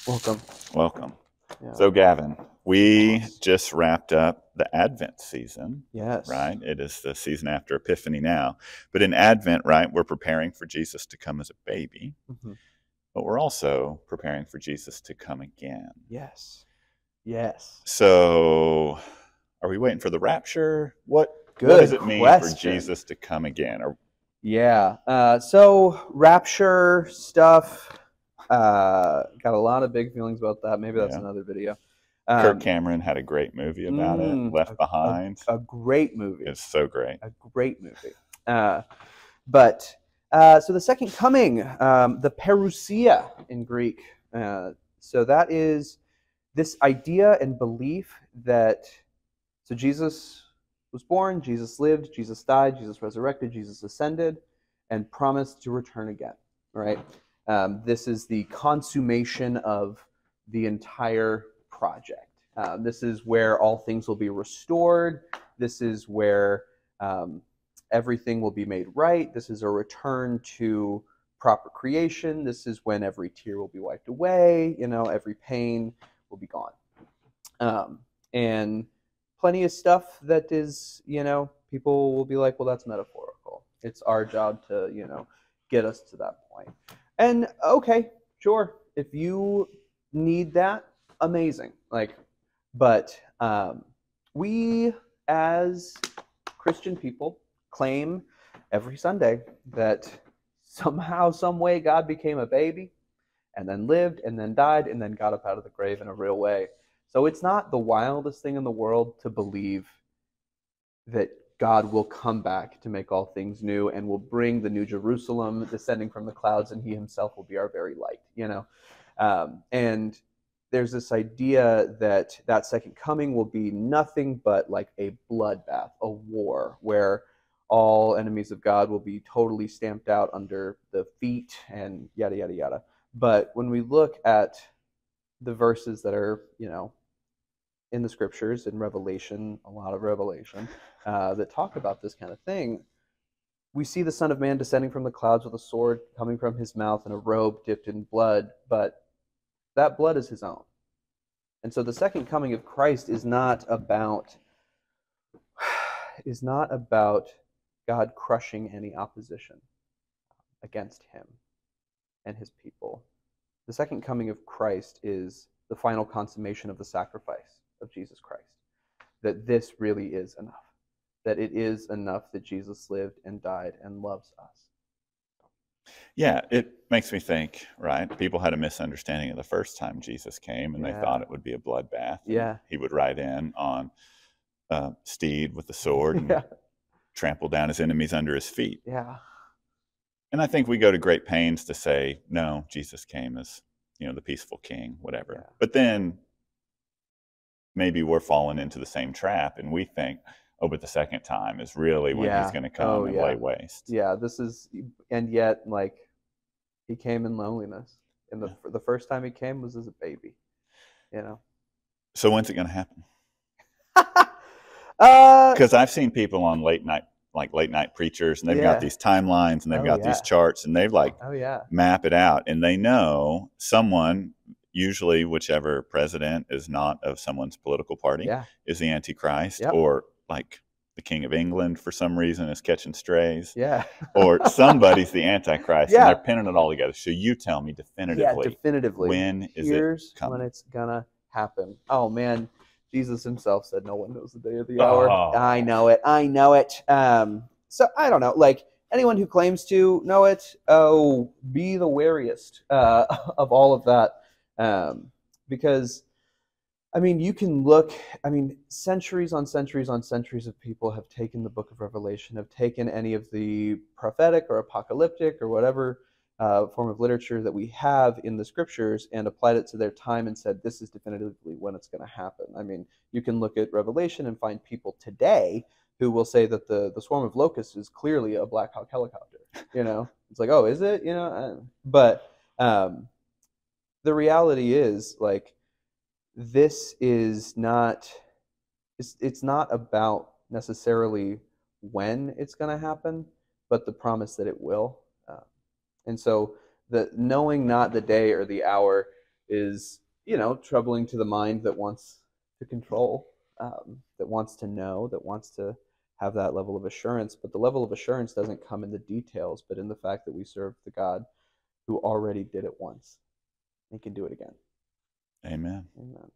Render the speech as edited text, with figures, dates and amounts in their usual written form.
Welcome. Welcome. Yeah. So, Gavin, we just wrapped up the Advent season, Yes. right? It is the season after Epiphany now. But in Advent, right, we're preparing for Jesus to come as a baby, hmm but we're also preparing for Jesus to come again. Yes. Yes. So, are we waiting for the rapture? What does Good it mean for question. Jesus to come again? Or Yeah. So rapture stuff. Got a lot of big feelings about that. Maybe that's yeah, another video. Kirk Um, Cameron had a great movie about it, mm, Left a, a, Behind. a great movie. It's so great. A great movie. Uh, but so the second coming, the parousia in Greek. So that is this idea and belief that so Jesus was born, Jesus lived, Jesus died, Jesus resurrected, Jesus ascended, and promised to return again. Right? This is the consummation of the entire project. This is where all things will be restored. This is where everything will be made right. This is a return to proper creation. This is when every tear will be wiped away. Every pain will be gone. And plenty of stuff that is, people will be like, well, that's metaphorical. It's our job to, get us to that point. And okay, sure, if you need that, amazing. But we as Christian people claim every Sunday that somehow, some way, God became a baby and then lived and then died and then got up out of the grave in a real way. So it's not the wildest thing in the world to believe that God will come back to make all things new and will bring the new Jerusalem descending from the clouds, and he himself will be our very light. And there's this idea that that second coming will be nothing but like a bloodbath, a war, where all enemies of God will be totally stamped out under the feet and yada, yada, yada. But when we look at the verses that are, in the scriptures, in Revelation, a lot of Revelation, that talk about this kind of thing, we see the Son of Man descending from the clouds with a sword coming from his mouth and a robe dipped in blood, but that blood is his own. And so the second coming of Christ is not about God crushing any opposition against him and his people. The second coming of Christ is the final consummation of the sacrifice of Jesus Christ. That this really is enough. That it is enough that Jesus lived and died and loves us. Yeah, it makes me think, right? People had a misunderstanding of the first time Jesus came, and they thought Yeah. it would be a bloodbath, and Yeah. he would ride in on a steed with a sword and Yeah. trample down his enemies under his feet. Yeah. And I think we go to great pains to say, no, Jesus came as, the peaceful king, whatever. Yeah. But then maybe we're falling into the same trap, and we think, oh, but the second time is really when he's Yeah. going to Oh, come and lay yeah. waste. Yeah. And yet, he came in loneliness. And Yeah. the first time he came was as a baby, you know? So when's it going to happen? uh, Because I've seen people on late night preachers, and they've got yeah. these timelines and they've Oh, got these yeah. charts, and they've Oh, yeah. map it out, and they know someone, usually whichever president is not of someone's political party, Yeah. is the Antichrist, Yep. or like the King of England for some reason is catching strays, Yeah. or somebody's the Antichrist, and they're Yeah. pinning it all together. So you tell me Yeah, definitively, definitively. when is it Here's when coming? it's gonna happen. Oh man, Jesus himself said, "No one knows the day or the hour." I Oh, know it. I know it. So I don't know. Like anyone who claims to know it, oh, be the wariest of all of that, because I mean, you can look. I mean, centuries on centuries on centuries of people have taken the Book of Revelation, have taken any of the prophetic or apocalyptic or whatever form of literature that we have in the scriptures and applied it to their time and said, this is definitively when it's going to happen. I mean, you can look at Revelation and find people today who will say that the swarm of locusts is clearly a Black Hawk helicopter. It's like, oh, is it? But the reality is, like, this is not it's not about necessarily when it's going to happen, but the promise that it will. And so the knowing not the day or the hour, is, you know, troubling to the mind that wants to control, that wants to know, that wants to have that level of assurance. But the level of assurance doesn't come in the details, but in the fact that we serve the God who already did it once and can do it again. Amen. Amen.